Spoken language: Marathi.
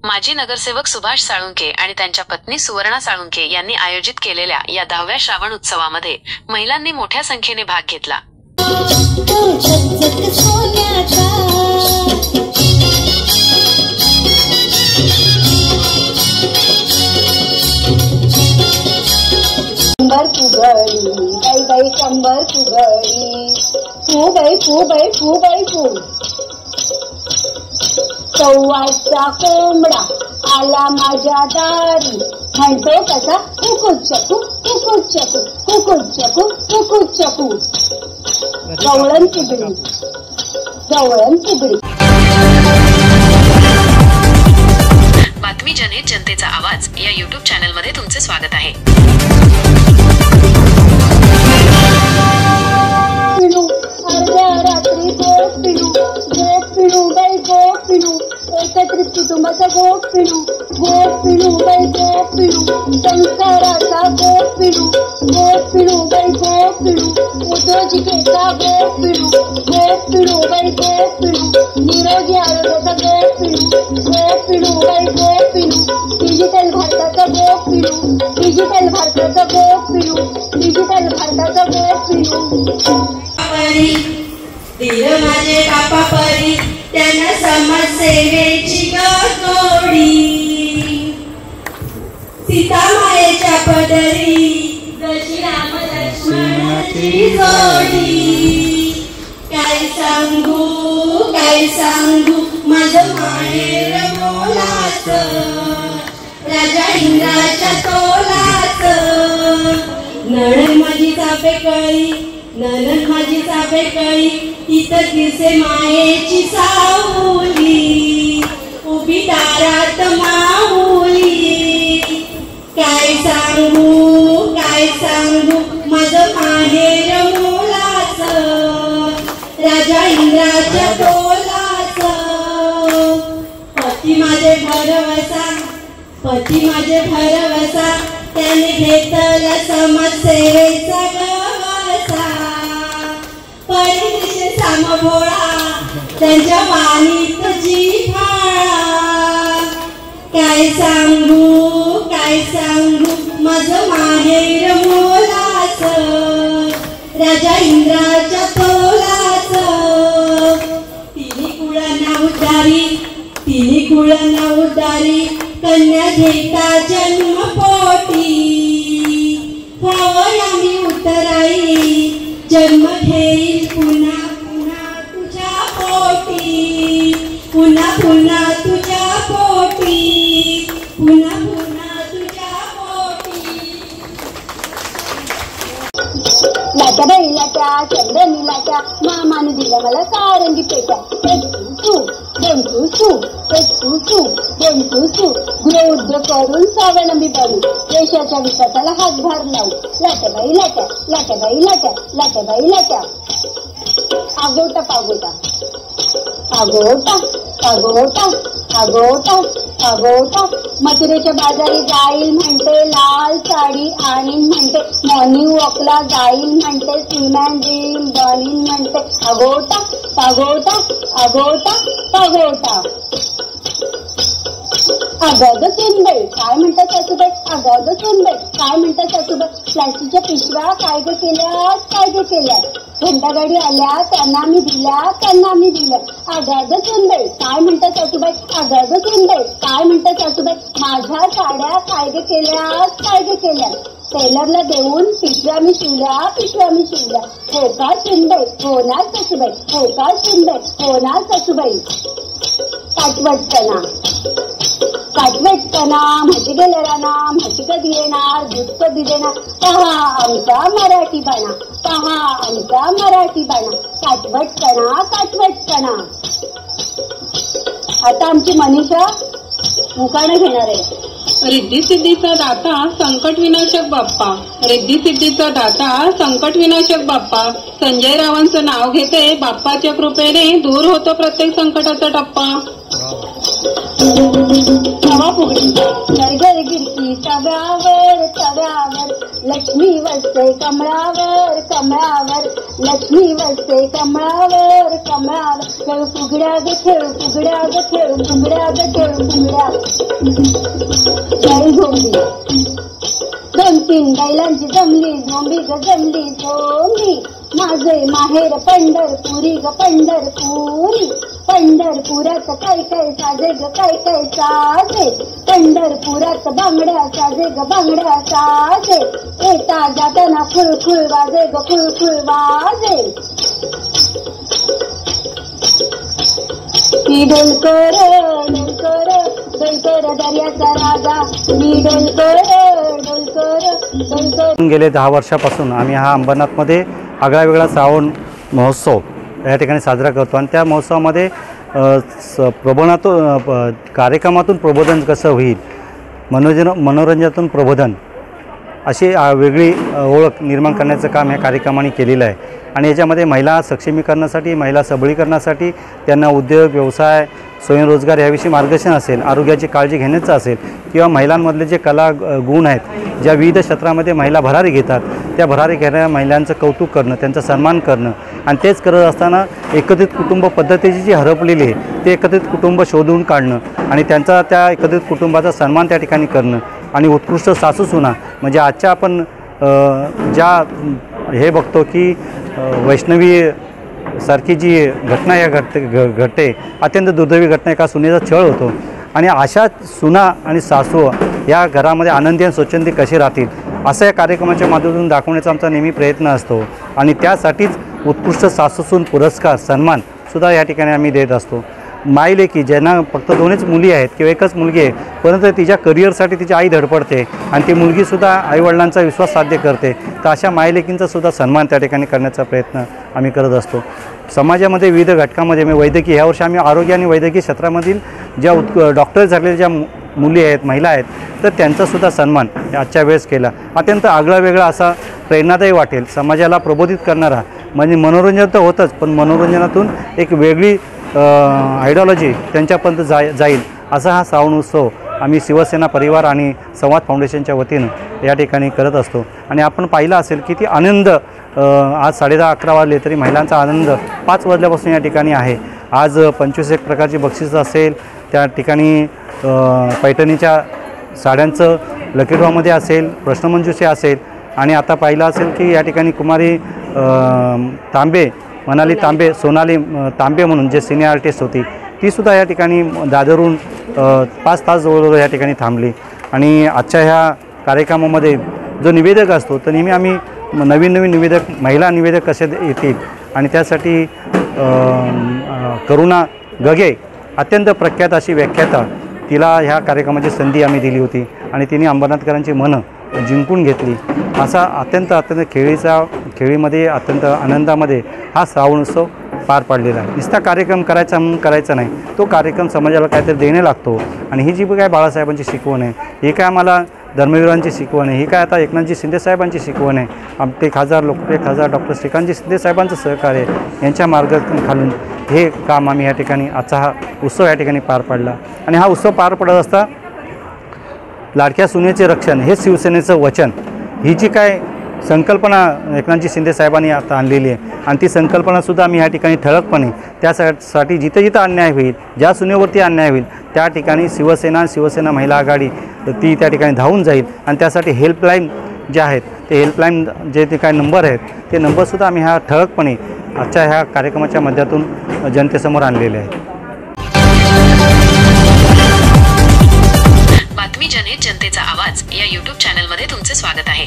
माजी नगरसेवक सुभाष साळुंखे आणि त्यांच्या पत्नी सुवर्णा साळुंखे यांनी आयोजित केलेल्या या 10व्या श्रावण उत्सवामध्ये महिलांनी मोठ्या संख्येने भाग घेतला. कंबर फुगडी बाई बाई कंबर फुगडी फू बाई फू बाई फू बाई फू. सव्वाचा कोंबडा आला माझ्या दारी म्हणतो कसा कुकुच चकू कुकुच चकू कुकुच चकू कुकुच चकू. गवळण फुगडी गवळण फुगडी. बातमी जनहित जनतेचा आवाज या YouTube चॅनलमध्ये तुमचे स्वागत आहे. अर्ध्या रात्री गोप पिणू बाई गोप पिणू. एकत्रित कुटुंबाचा गोप पिणू बाई गोप पिणू. संसाराचा गोप पिणू बाई गोप पिणू. उद्योजिकेचा गोप पिणू बाई गोप पिणू. निरोगी आरोग्याचा गोप पिणू बाई गोप पिणू. डिजिटल भारताचा गोप पिणू डिजिटल भारताचा गोप पिणू. दिलं माझे बापा परी त्यांना समाजसेवेची गोडी. सीता मायेच्या पदरी जशी राम लक्ष्मणाची जोडी. काय सांगू माझं माहेर मोलाचं राजा इंद्राच्या तोलाचं. नणन माझी चाफे कळी तिथं दिसे मायेची सावली उभी दारात माऊली. काय सांगू माझं माहेर मोलाचं राजा इंद्राच्या तोलाचं. पती माझे भरवसा त्याने घेतला समाजसेवेचा गवसा. परिदेश सामभोळा त्यांच्या वाणीत जिव्हाळा. काय सांगू माझं माहेर मोलाचं राजा इंद्राच्या तोलाचं. तिन्ही कुळांना उद्धारी कन्या घेता जन्मपोटी. व्हावं आम्ही उतराई जन्म घेईल पुन्हा तुझ्या पोटी. पुन्हा तुझ्या पोटी. पुन्हा तुझ्या पोटी. लाट्या बाई लाट्या चंद्रनी लाट्या मामाने दिल्या मला सारंगी पेट्या. एक तू सू गृहउद्योग करून स्वावलंबी बनू देशाच्या विकासाला हातभार लावू. लाट्या बाई लाट्या. आगोटा मथुरेच्या बाजारी जाईल म्हणते लाल साडी आणीन म्हणते. मॉर्निंग वॉकला जाईल म्हणते. सीमॅन ड्रीम बनीन म्हणते. आगोटा. अगं सुनबाई काय म्हणतात सासूबाई. काय म्हणतात सासूबाई. प्लास्टिकच्या पिशव्या काय ग केल्या. घंटागाडी आल्या त्यांना मी दिल्या. अगं सुनबाई काय म्हणतात सासूबाई. काय म्हणतात सासूबाई. माझ्या साड्या काय ग केल्या. टेलरला देऊन पिशव्या मी शिवल्या. हो का सुनबाई. हो ना सासूबाई. काटवटपणा म्हशी गेल्या राना म्हशी कधी येणार दूध कधी देणार. पहा आमचा मराठी बाणा. काटवटपणा. आता आमची मनीषा मुखाणं घेणार आहे. रिद्धी सिद्धीचा दाता संकट विनाशक बाप्पा. संजय रावांचं नाव घेते. बाप्पाच्या कृपेने दूर होतो प्रत्येक संकटाचा टप्पा. हवा फुगडी घर गिरकी तव्यावर तव्यावर लक्ष्मी वसते कमळावर कमळावर लक्ष्मी वसते कमळावर कमळावर खेळ फुगड्या ग खेळ फुगड्या ग खेळ फुगड्या ग खेळ फुगड्या जय झोंबी 2-3 बैलांची जमली झोंबी ग जमली झोंबी माझे माहेर पंढरपुरी ग पंढरपुरी पंढरपुरात काय काय साजे ग काय काय साजे पंढरपुरात बांगड्या साजे ग बांगड्या साजे येता जाताना खुळखुळ वाजे ग खुळखुळ वाजे मी डोलकर डोलकर डोलकर दर्याचा राजा मी डोलकर डोलकर डोलकर. गेले 10 वर्षापासून आम्ही हा अंबरनाथमध्ये आगळा वेगळा श्रावण महोत्सव या ठिकाणी साजरा करतो आणि त्या महोत्सवामध्ये कार्यक्रमातून प्रबोधन कसं होईल, मनोरंजनातून प्रबोधन अशी वेगळी ओळख निर्माण करण्याचं काम या कार्यक्रमाने केलेलं आहे. आणि याच्यामध्ये महिला सक्षमीकरणासाठी, महिला सबलीकरणासाठी त्यांना उद्योग, व्यवसाय, स्वयंरोजगार याविषयी मार्गदर्शन असेल, आरोग्याची काळजी घेण्याचं असेल किंवा महिलांमधले जे कला गुण आहेत, ज्या विविध क्षेत्रामध्ये महिला भरारी घेतात, त्या भरारी घेणाऱ्या महिलांचं कौतुक करणं, त्यांचा सन्मान करणं आणि तेच करत असताना एकत्रित कुटुंब पद्धतीची जी हरपलेली आहे ते एकत्रित कुटुंब शोधून काढणं आणि त्यांचा त्या एकत्रित कुटुंबाचा सन्मान त्या ठिकाणी करणं आणि उत्कृष्ट सासूसुना म्हणजे आजच्या आपण ज्या हे बघतो की वैष्णवी सारखी जी घटना या घडते अत्यंत दुर्दैवी घटना, एका सुनेचा छळ होतो आणि अशा सुना आणि सासू या घरामध्ये आनंदी आणि स्वच्छंदी कसे राहतील असं या कार्यक्रमाच्या माध्यमातून दाखवण्याचा आमचा नेहमी प्रयत्न असतो आणि त्यासाठीच उत्कृष्ट सासूसून पुरस्कार सन्मानसुद्धा या ठिकाणी आम्ही देत असतो. मायलेकी ज्यांना फक्त 2च मुली आहेत किंवा एकच मुलगी आहे परंतु तिच्या करिअरसाठी तिची आई धडपडते आणि ती मुलगीसुद्धा आईवडिलांचा विश्वास साध्य करते, तर अशा मायलेकींचासुद्धा सन्मान त्या ठिकाणी करण्याचा प्रयत्न आम्ही करत असतो. समाजामध्ये विविध घटकामध्ये वैद्यकीय ह्या वर्षी आम्ही आरोग्य आणि वैद्यकीय क्षेत्रामधील ज्या डॉक्टर झालेल्या ज्या मुली आहेत, महिला आहेत, तर त्यांचासुद्धा सन्मान आजच्या वेळेस केला. अत्यंत आगळा वेगळा असा प्रेरणादायी वाटेल, समाजाला प्रबोधित करणारा म्हणजे मनोरंजन तर होतंच पण मनोरंजनातून एक वेगळी आयडिओलॉजी त्यांच्यापर्यंत जाईल असा हा श्रावण उत्सव आम्ही शिवसेना परिवार आणि संवाद फाउंडेशनच्या वतीनं या ठिकाणी करत असतो. आणि आपण पाहिलं असेल की ती आनंद आज 10:30-11 वाजले तरी महिलांचा आनंद 5 वाजल्यापासून या ठिकाणी आहे. आज 25 प्रकारची बक्षिसं असेल, त्या ठिकाणी पैठणीच्या साड्यांचं लकी ड्रॉमध्ये असेल, प्रश्नमंजुषा असेल आणि आता पाहिलं असेल की या ठिकाणी कुमारी तांबे मनाली तांबे, सोनाली तांबे म्हणून जे सिनियर आर्टिस्ट होती तीसुद्धा या ठिकाणी दादरून 5 तास जवळजवळ या ठिकाणी थांबली. आणि आजच्या ह्या कार्यक्रमामध्ये जो निवेदक असतो तर नेहमी आम्ही नवीन निवेदक, महिला निवेदक कसे येतील आणि त्यासाठी करुणा गगे अत्यंत प्रख्यात अशी व्याख्याता, तिला ह्या कार्यक्रमाची संधी आम्ही दिली होती आणि तिने अंबरनाथकरांची मनं जिंकून घेतली. असा अत्यंत खेळीमध्ये अत्यंत आनंदामध्ये हा श्रावण उत्सव पार पाडलेला आहे. नुसता कार्यक्रम करायचा नाही, तो कार्यक्रम समाजाला काहीतरी देणे लागतो. आणि ही जी काय बाळासाहेबांची शिकवण आहे, ही काय आम्हाला धर्मवीरांची शिकवण आहे, ही काय आता एकनाथजी शिंदेसाहेबांची शिकवण आहे, आमचे लोकप्रिय खासदार डॉक्टर श्रीकांतजी शिंदेसाहेबांचं सहकार्य यांच्या मार्गदर्शनाखालून हे काम आम्ही या ठिकाणी आजचा हा उत्सव या ठिकाणी पार पाडला. आणि हा उत्सव पार पडत असता लाडक्या सुनेचे रक्षण हे शिवसेनेचं वचन, ही जी काय संकल्पना एकनाथजी शिंदेसाहेबांनी आता आणलेली आहे आणि ती संकल्पनासुद्धा आम्ही ह्या ठिकाणी ठळकपणे त्यासाठी जिथं अन्याय होईल, ज्या सुनेवरती अन्याय होईल त्या ठिकाणी शिवसेना महिला आघाडी ती त्या ठिकाणी धावून जाईल आणि त्यासाठी हेल्पलाईन जे आहेत ते हेल्पलाईन जे ते काय नंबर आहेत ते नंबरसुद्धा आम्ही ह्या ठळकपणे आजच्या ह्या कार्यक्रमाच्या माध्यमातून जनतेसमोर आणलेले आहेत. बातमी जनहित जनतेचा आवाज या YouTube चॅनलमध्ये तुमचे स्वागत आहे.